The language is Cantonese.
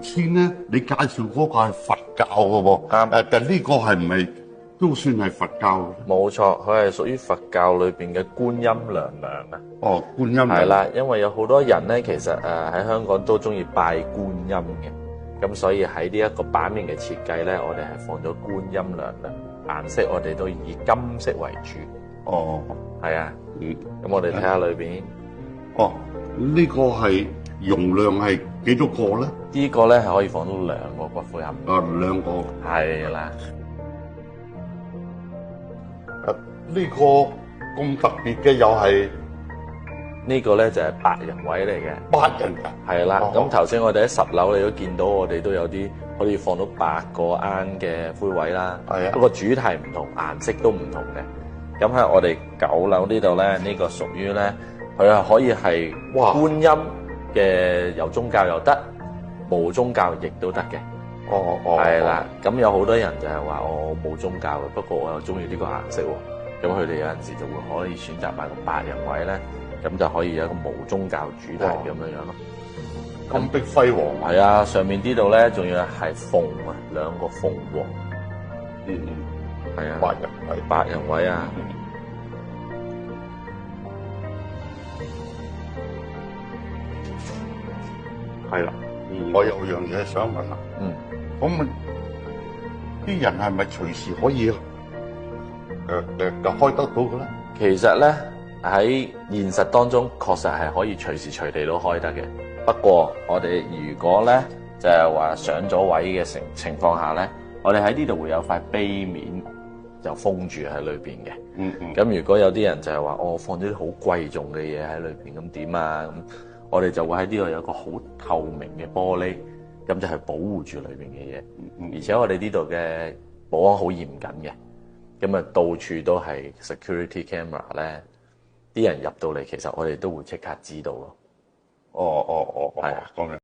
先咧，你介紹嗰個係佛教嘅喎。啱。但呢個係唔係都算係佛教嘅？冇錯，佢係屬於佛教裏邊嘅觀音娘娘啊。哦，觀音娘娘。係啦，因為有好多人咧，其實喺香港都中意拜觀音嘅，咁所以喺呢一個版面嘅設計咧，我哋係放咗觀音娘娘，顏色我哋都以金色為主。哦，係啊。咁我哋睇下裏邊。哦，呢個係容量係幾多個咧？呢個咧係可以放到2個骨灰盒。兩個。係啦。呢個咁特別嘅又係呢個咧就係8人位嚟嘅。8人㗎。係啦。咁頭先我哋喺10樓你都見到，我哋都有啲可以放到8個罌嘅灰位啦。係啊。不過主題唔同，顏色都唔同嘅。咁喺我哋9樓呢度咧，呢個屬於咧，佢係可以係觀音嘅，有宗教又得，無宗教亦都得嘅。哦。係啦。咁有好多人就係話我冇宗教嘅，不過我又中意呢個顏色喎。咁佢哋有陣時就會可以選擇買個8人位咧，咁就可以有一個無宗教主題咁樣樣咯。金碧輝煌。係啊，上面呢度咧仲要係鳳啊，2個鳳凰。係啊。8人位啊。係啦。我有樣嘢想問啦。咁啲人係咪隨時可以開得到嘅咧？其實咧喺現實當中確實係可以隨時隨地都開得嘅。不過我哋如果咧就係話上咗位嘅情況下咧，我哋喺呢度會有塊碑面就封住喺裏邊嘅。咁如果有啲人就係話我放咗啲好貴重嘅嘢喺裏邊，咁點啊？咁我哋就會喺呢度有一個好透明嘅玻璃，咁就係保護住裏邊嘅嘢。而且我哋呢度嘅保安好嚴謹嘅。咁啊，到處都係 security camera 咧，啲人入到嚟，其實我哋都會即刻知道咯。係啊，咁樣。